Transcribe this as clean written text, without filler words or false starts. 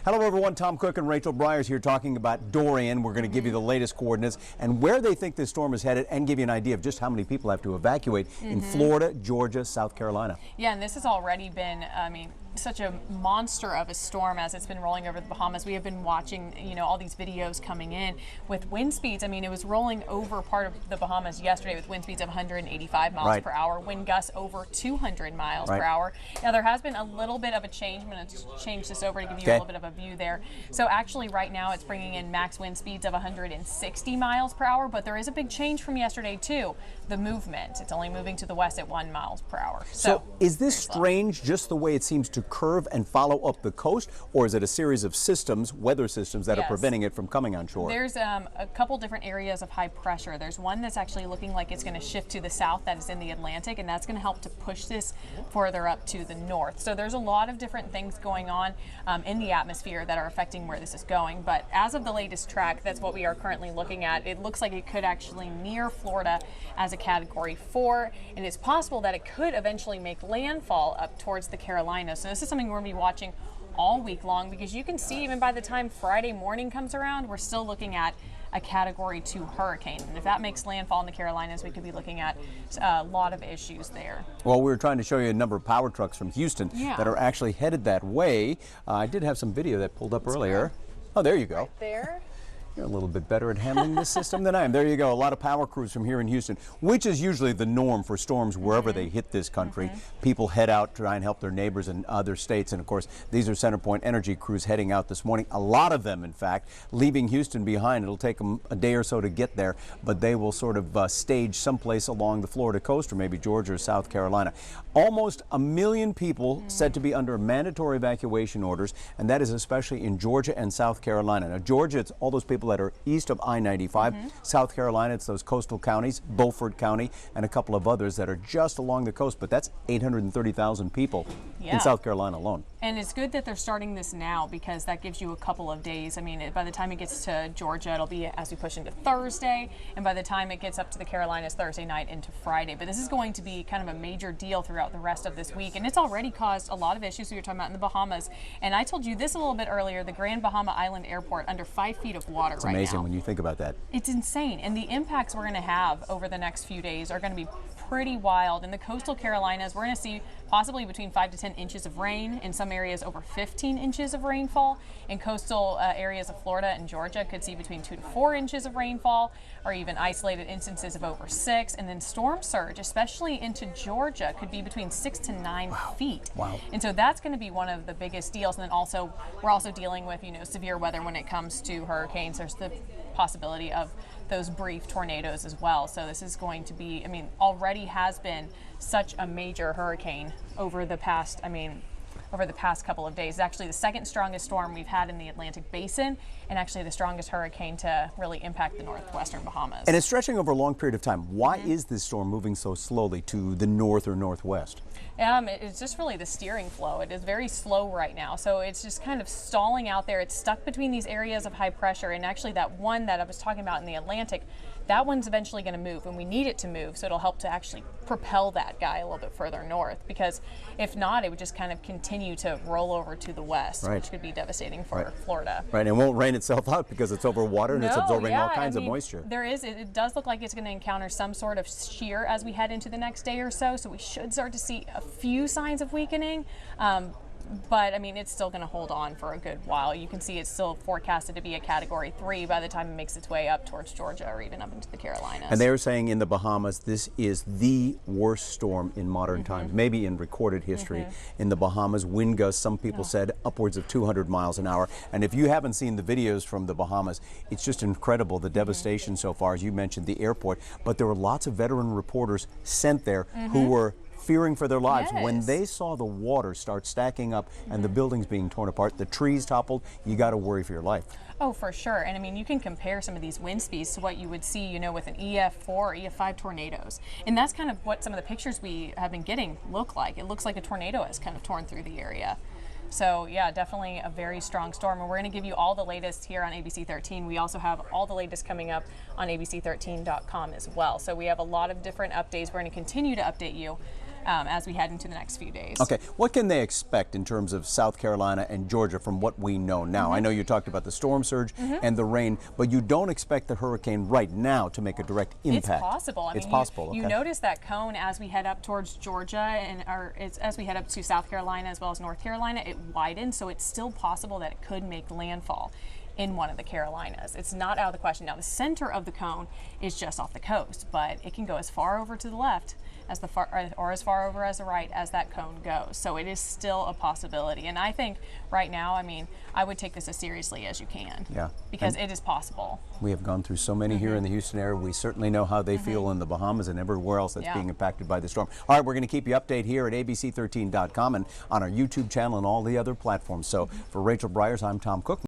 Hello everyone, Tom Cook and Rachel Bryars here talking about Dorian. We're going to give you the latest coordinates and where they think this storm is headed and give you an idea of just how many people have to evacuate in Florida, Georgia, South Carolina. Yeah, and this has already been, such a monster of a storm as it's been rolling over the Bahamas. We have been watching, all these videos coming in with wind speeds. It was rolling over part of the Bahamas yesterday with wind speeds of 185 miles per hour, wind gusts over 200 miles per hour. Now, there has been a little bit of a change. I'm going to change this over to give you a little bit of a view there. So actually right now it's bringing in max wind speeds of 160 miles per hour, but there is a big change from yesterday too. The movement, it's only moving to the west at 1 mile per hour. So is this strange, just the way it seems to curve and follow up the coast, or is it a series of systems, weather systems, that are preventing it from coming on shore? There's a couple different areas of high pressure. There's one that's actually looking like it's going to shift to the south, that is in the Atlantic, and that's going to help to push this further up to the north. So there's a lot of different things going on in the atmosphere that are affecting where this is going. But as of the latest track, that's what we are currently looking at. It looks like it could actually near Florida as a Category 4, and it's possible that it could eventually make landfall up towards the Carolinas. So this is something we're going to be watching all week long, because you can see even by the time Friday morning comes around, we're still looking at a Category 2 hurricane. And if that makes landfall in the Carolinas, we could be looking at a lot of issues there. Well, we were trying to show you a number of power trucks from Houston that are actually headed that way. I did have some video that pulled up earlier. Oh, there you go. Right there. You're a little bit better at handling this system than I am. There you go. A lot of power crews from here in Houston, which is usually the norm for storms wherever they hit this country. People head out to try and help their neighbors in other states. And of course, these are CenterPoint Energy crews heading out this morning. A lot of them, in fact, leaving Houston behind. It'll take them a day or so to get there, but they will sort of stage someplace along the Florida coast, or maybe Georgia or South Carolina. Almost 1 million people said to be under mandatory evacuation orders, and that is especially in Georgia and South Carolina. Now, Georgia, it's all those people that are east of I-95. South Carolina, it's those coastal counties, Beaufort County, and a couple of others that are just along the coast, but that's 830,000 people in South Carolina alone. And it's good that they're starting this now, because that gives you a couple of days. By the time it gets to Georgia, it'll be as we push into Thursday, and by the time it gets up to the Carolinas, Thursday night into Friday. But this is going to be kind of a major deal throughout the rest of this week, and it's already caused a lot of issues we were talking about in the Bahamas. And I told you this a little bit earlier, the Grand Bahama Island Airport under 5 feet of water right now. It's amazing when you think about that. It's insane, and the impacts we're going to have over the next few days are going to be pretty wild. In the coastal Carolinas, we're going to see possibly between 5 to 10 inches of rain. In some areas, over 15 inches of rainfall. In coastal areas of Florida and Georgia, could see between 2 to 4 inches of rainfall, or even isolated instances of over 6. And then storm surge, especially into Georgia, could be between 6 to 9 feet. Wow. And so that's going to be one of the biggest deals. And then also, we're also dealing with, severe weather when it comes to hurricanes. There's the possibility of those brief tornadoes as well. So this is going to be, already has been such a major hurricane over the past, couple of days. It's actually the second strongest storm we've had in the Atlantic Basin, and actually the strongest hurricane to really impact the northwestern Bahamas. And it's stretching over a long period of time. Why is this storm moving so slowly to the north or northwest? It's just really the steering flow. It is very slow right now, so it's just kind of stalling out there. It's stuck between these areas of high pressure, and actually that one that I was talking about in the Atlantic, that one's eventually going to move, and we need it to move, so it'll help to actually propel that guy a little bit further north, because if not, it would just kind of continue to roll over to the west, which could be devastating for Florida. Right, and it won't rain itself out because it's over water and it's absorbing all kinds of moisture. It does look like it's going to encounter some sort of shear as we head into the next day or so we should start to see a few signs of weakening. But it's still going to hold on for a good while. You can see it's still forecasted to be a Category 3 by the time it makes its way up towards Georgia or even up into the Carolinas. And they're saying in the Bahamas, this is the worst storm in modern times, maybe in recorded history. In the Bahamas, wind gusts, some people said upwards of 200 miles an hour. And if you haven't seen the videos from the Bahamas, it's just incredible, the devastation so far. As you mentioned, the airport, but there were lots of veteran reporters sent there who were fearing for their lives when they saw the water start stacking up and the buildings being torn apart, the trees toppled. You got to worry for your life. Oh, for sure. And you can compare some of these wind speeds to what you would see, with an EF4 or EF5 tornadoes. And that's kind of what some of the pictures we have been getting look like. It looks like a tornado has kind of torn through the area. So yeah, definitely a very strong storm, and we're going to give you all the latest here on ABC 13. We also have all the latest coming up on abc13.com as well. So we have a lot of different updates. We're going to continue to update you as we head into the next few days. Okay, what can they expect in terms of South Carolina and Georgia from what we know now? I know you talked about the storm surge and the rain, but you don't expect the hurricane right now to make a direct impact. It's possible. I mean, it's possible. You okay. notice that cone as we head up towards Georgia and as we head up to South Carolina as well as North Carolina, it widens, so it's still possible that it could make landfall in one of the Carolinas. It's not out of the question. Now, the center of the cone is just off the coast, but it can go as far over to the left as or as far over as the right as that cone goes. So it is still a possibility. And I think right now, I mean, I would take this as seriously as you can. Yeah. Because it is possible. We have gone through so many here in the Houston area. We certainly know how they feel in the Bahamas and everywhere else that's being impacted by the storm. All right, we're going to keep you updated here at ABC13.com and on our YouTube channel and all the other platforms. So for Rachel Bryars, I'm Tom Cook.